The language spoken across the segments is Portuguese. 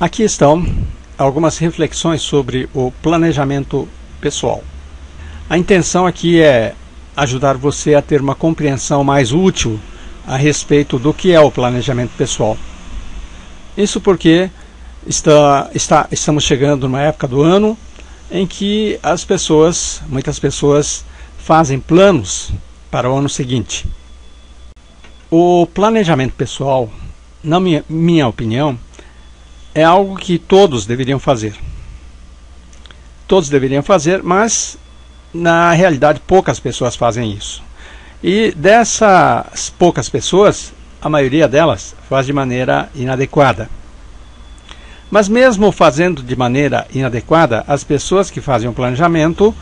Aqui estão algumas reflexões sobre o planejamento pessoal. A intenção aqui é ajudar você a ter uma compreensão mais útil a respeito do que é o planejamento pessoal. Isso porque estamos chegando numa época do ano em que muitas pessoas fazem planos para o ano seguinte. O planejamento pessoal, na minha opinião, é algo que todos deveriam fazer. Todos deveriam fazer, mas na realidade poucas pessoas fazem isso. E dessas poucas pessoas, a maioria delas faz de maneira inadequada. Mas mesmo fazendo de maneira inadequada, as pessoas que fazem o planejamento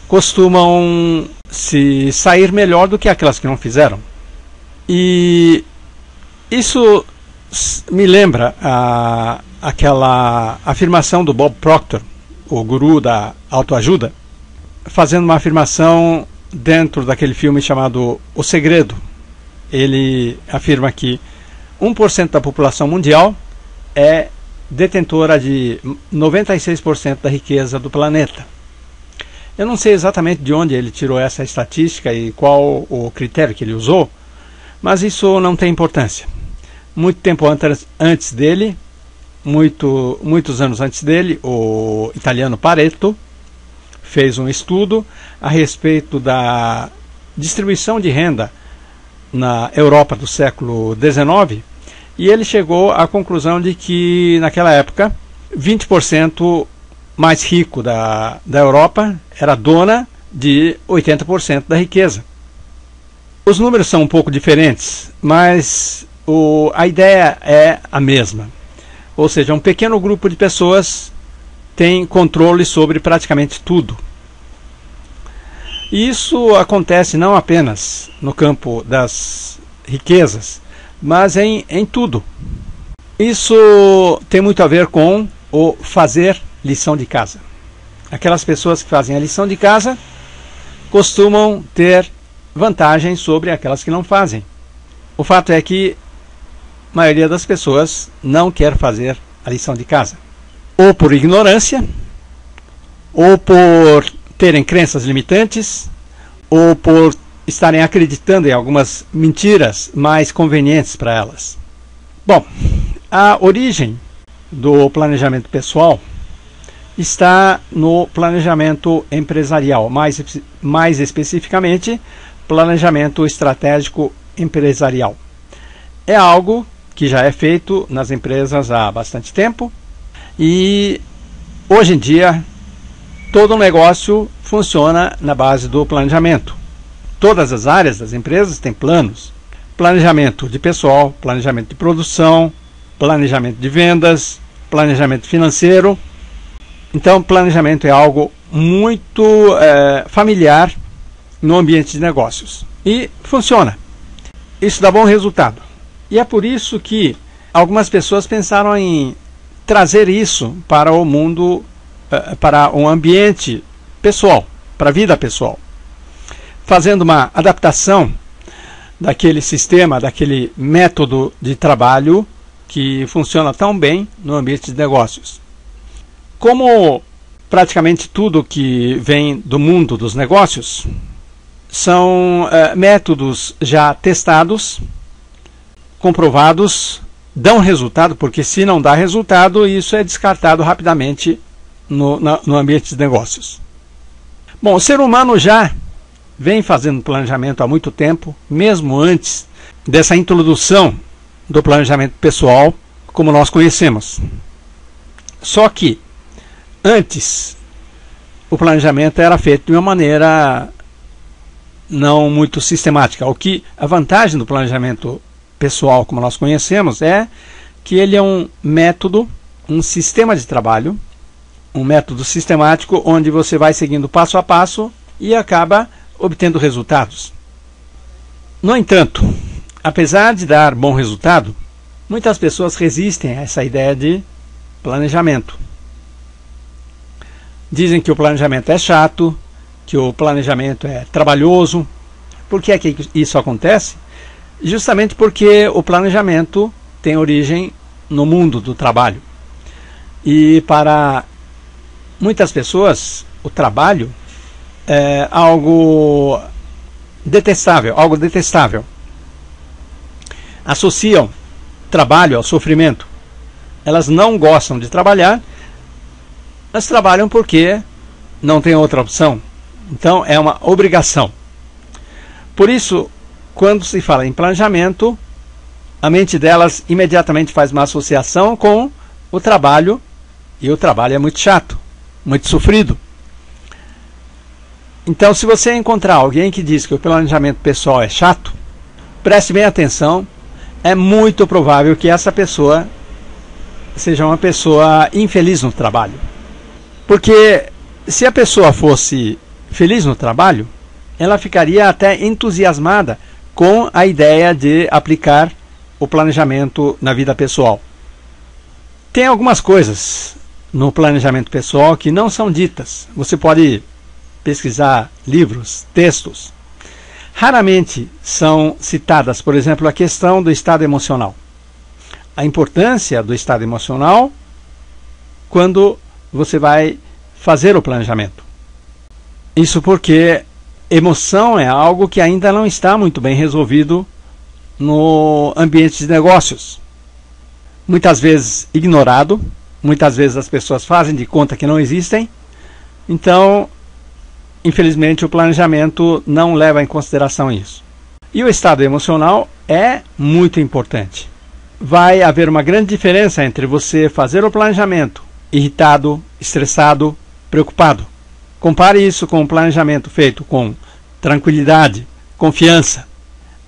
costumam se sair melhor do que aquelas que não fizeram. E isso me lembra aquela afirmação do Bob Proctor, o guru da autoajuda, fazendo uma afirmação dentro daquele filme chamado O Segredo. Ele afirma que 1% da população mundial é detentora de 96% da riqueza do planeta. Eu não sei exatamente de onde ele tirou essa estatística e qual o critério que ele usou, mas isso não tem importância. Muito tempo antes dele, muitos anos antes dele, o italiano Pareto fez um estudo a respeito da distribuição de renda na Europa do século XIX, e ele chegou à conclusão de que naquela época 20% mais rico da Europa era dona de 80% da riqueza. Os números são um pouco diferentes, mas a ideia é a mesma. Ou seja, um pequeno grupo de pessoas tem controle sobre praticamente tudo. E isso acontece não apenas no campo das riquezas, mas em tudo. Isso tem muito a ver com o fazer lição de casa. Aquelas pessoas que fazem a lição de casa costumam ter vantagens sobre aquelas que não fazem. O fato é que a maioria das pessoas não quer fazer a lição de casa, ou por ignorância, ou por terem crenças limitantes, ou por estarem acreditando em algumas mentiras mais convenientes para elas. Bom, a origem do planejamento pessoal está no planejamento empresarial, mais especificamente, planejamento estratégico empresarial. É algo que já é feito nas empresas há bastante tempo e hoje em dia todo o negócio funciona na base do planejamento. Todas as áreas das empresas têm planos. Planejamento de pessoal, planejamento de produção, planejamento de vendas, planejamento financeiro. Então, planejamento é algo muito familiar no ambiente de negócios. E funciona. Isso dá bom resultado. E é por isso que algumas pessoas pensaram em trazer isso para o mundo, para um ambiente pessoal, para a vida pessoal, fazendo uma adaptação daquele sistema, daquele método de trabalho que funciona tão bem no ambiente de negócios. Como praticamente tudo que vem do mundo dos negócios são métodos já testados, comprovados, dão resultado, porque se não dá resultado, isso é descartado rapidamente no ambiente de negócios. Bom, o ser humano já vem fazendo planejamento há muito tempo, mesmo antes dessa introdução do planejamento pessoal como nós conhecemos. Só que antes o planejamento era feito de uma maneira não muito sistemática. A vantagem do planejamento pessoal como nós conhecemos é que ele é um método, um sistema de trabalho, um método sistemático onde você vai seguindo passo a passo e acaba obtendo resultados. No entanto, apesar de dar bom resultado, muitas pessoas resistem a essa ideia de planejamento. Dizem que o planejamento é chato, que o planejamento é trabalhoso. Por que é que isso acontece? Justamente porque o planejamento tem origem no mundo do trabalho. E para muitas pessoas, o trabalho é algo detestável, Associam trabalho ao sofrimento. Elas não gostam de trabalhar, mas trabalham porque não tem outra opção. Então é uma obrigação. Por isso, quando se fala em planejamento, a mente delas imediatamente faz uma associação com o trabalho, e o trabalho é muito chato, muito sofrido. Então, se você encontrar alguém que diz que o planejamento pessoal é chato, preste bem atenção, é muito provável que essa pessoa seja uma pessoa infeliz no trabalho. Porque se a pessoa fosse feliz no trabalho, ela ficaria até entusiasmada com a ideia de aplicar o planejamento na vida pessoal. Tem algumas coisas no planejamento pessoal que não são ditas. Você pode pesquisar livros, textos. Raramente são citadas, por exemplo, a questão do estado emocional. A importância do estado emocional quando você vai fazer o planejamento. Isso porque emoção é algo que ainda não está muito bem resolvido no ambiente de negócios. Muitas vezes ignorado, muitas vezes as pessoas fazem de conta que não existem. Então, infelizmente, o planejamento não leva em consideração isso. E o estado emocional é muito importante. Vai haver uma grande diferença entre você fazer o planejamento irritado, estressado, preocupado. Compare isso com o planejamento feito com tranquilidade, confiança.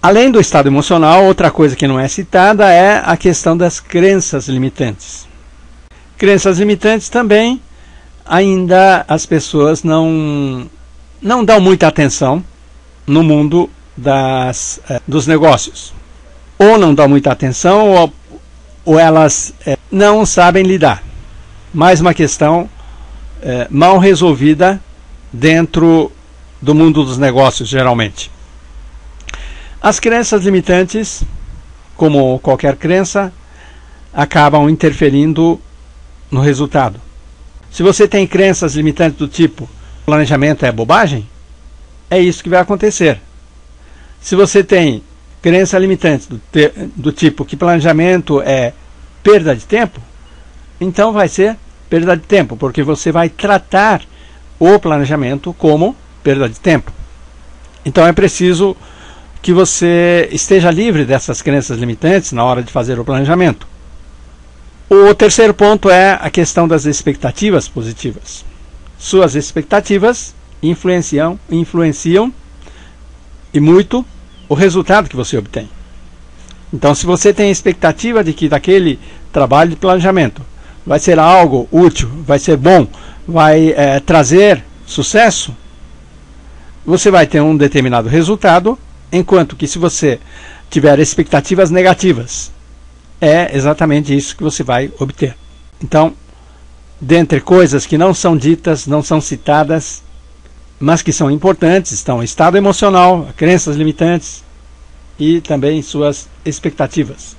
Além do estado emocional, outra coisa que não é citada é a questão das crenças limitantes. Crenças limitantes também, ainda as pessoas não dão muita atenção no mundo dos negócios. Ou não dão muita atenção, ou elas não sabem lidar. Mais uma questão mal resolvida dentro do mundo dos negócios, geralmente. As crenças limitantes, como qualquer crença, acabam interferindo no resultado. Se você tem crenças limitantes do tipo planejamento é bobagem, é isso que vai acontecer. Se você tem crença limitante do tipo que planejamento é perda de tempo, então vai ser perda de tempo, porque você vai tratar o planejamento como perda de tempo. Então é preciso que você esteja livre dessas crenças limitantes na hora de fazer o planejamento. O terceiro ponto é a questão das expectativas positivas. Suas expectativas influenciam e muito o resultado que você obtém. Então, se você tem a expectativa de que daquele trabalho de planejamento vai ser algo útil, vai ser bom, vai trazer sucesso, você vai ter um determinado resultado, enquanto que se você tiver expectativas negativas, é exatamente isso que você vai obter. Então, dentre coisas que não são ditas, não são citadas, mas que são importantes, estão o estado emocional, crenças limitantes e também suas expectativas.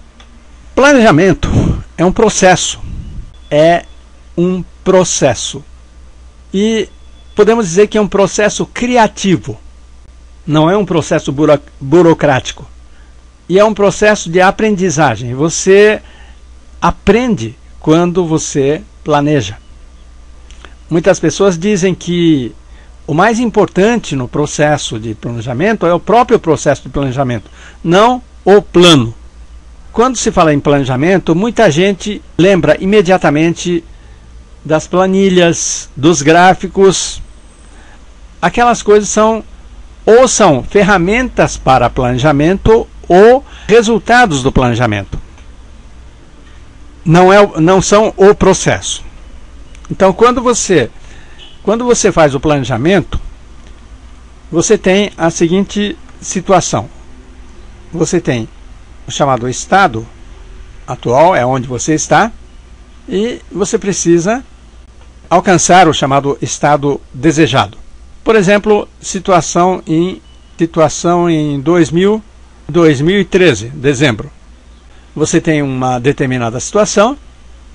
Planejamento é um processo. E podemos dizer que é um processo criativo. Não é um processo burocrático. E é um processo de aprendizagem. Você aprende quando você planeja. Muitas pessoas dizem que o mais importante no processo de planejamento é o próprio processo de planejamento, não o plano. Quando se fala em planejamento, muita gente lembra imediatamente das planilhas, dos gráficos. Aquelas coisas são ferramentas para planejamento ou resultados do planejamento. Não são o processo. Então, quando você faz o planejamento, você tem a seguinte situação. Você tem o chamado estado atual, é onde você está, e você precisa alcançar o chamado estado desejado. Por exemplo, situação em 2013, dezembro. Você tem uma determinada situação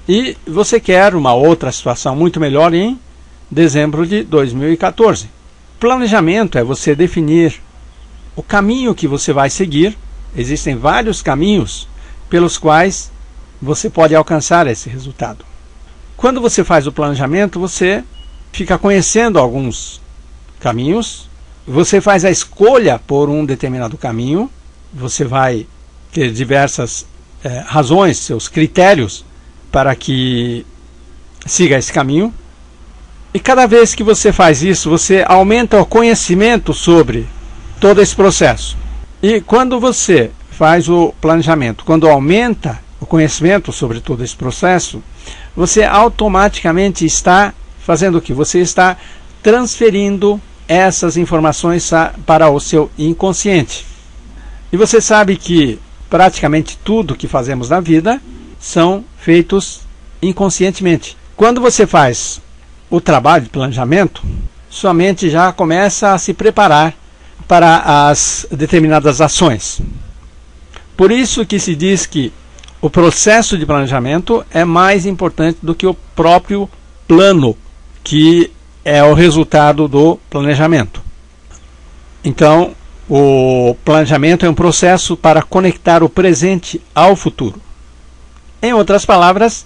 e você quer uma outra situação muito melhor em dezembro de 2014. Planejamento é você definir o caminho que você vai seguir. Existem vários caminhos pelos quais você pode alcançar esse resultado. Quando você faz o planejamento, você fica conhecendo alguns caminhos, você faz a escolha por um determinado caminho, você vai ter diversas razões, seus critérios para que siga esse caminho. E cada vez que você faz isso, você aumenta o conhecimento sobre todo esse processo. E quando você faz o planejamento, quando aumenta o conhecimento sobre todo esse processo, você automaticamente está fazendo o que? Você está transferindo essas informações para o seu inconsciente. E você sabe que praticamente tudo que fazemos na vida são feitos inconscientemente. Quando você faz o trabalho de planejamento, sua mente já começa a se preparar para as determinadas ações. Por isso que se diz que o processo de planejamento é mais importante do que o próprio plano, que é o resultado do planejamento. Então, o planejamento é um processo para conectar o presente ao futuro. Em outras palavras,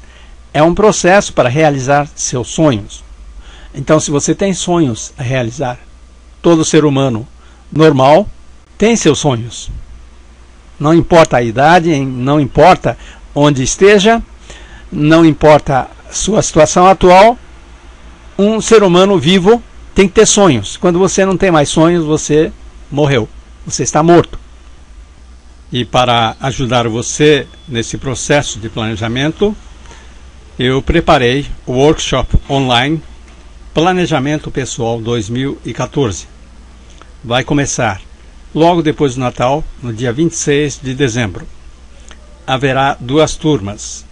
é um processo para realizar seus sonhos. Então, se você tem sonhos a realizar, todo ser humano normal tem seus sonhos. Não importa a idade, não importa onde esteja, não importa a sua situação atual, um ser humano vivo tem que ter sonhos. Quando você não tem mais sonhos, você morreu, você está morto. E para ajudar você nesse processo de planejamento, eu preparei o workshop online Planejamento Pessoal 2014. Vai começar logo depois do Natal, no dia 26 de dezembro. Haverá duas turmas.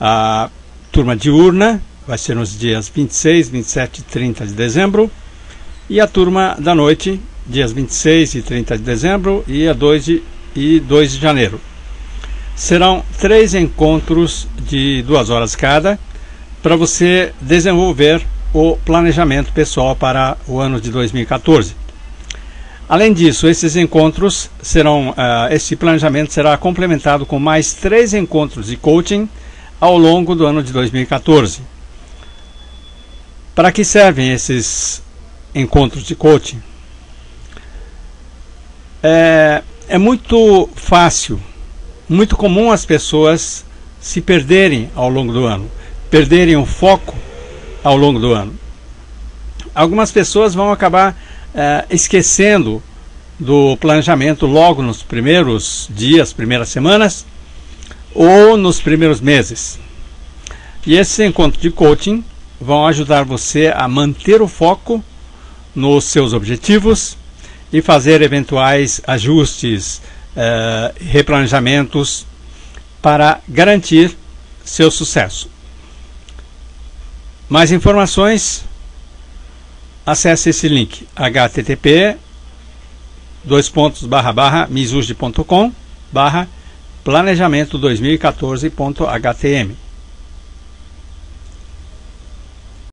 A turma diurna vai ser nos dias 26, 27 e 30 de dezembro. E a turma da noite, dias 26 e 30 de dezembro e a 2 de janeiro. Serão 3 encontros de 2 horas cada, para você desenvolver o planejamento pessoal para o ano de 2014. Além disso, esses encontros esse planejamento será complementado com mais 3 encontros de coaching ao longo do ano de 2014. Para que servem esses encontros de coaching? É muito fácil, muito comum as pessoas se perderem ao longo do ano, perderem o foco ao longo do ano. Algumas pessoas vão acabar esquecendo do planejamento logo nos primeiros dias, primeiras semanas ou nos primeiros meses. E esses encontros de coaching vão ajudar você a manter o foco nos seus objetivos e fazer eventuais ajustes, replanejamentos para garantir seu sucesso. Mais informações, acesse esse link http://misuji.com/planejamento2014.htm.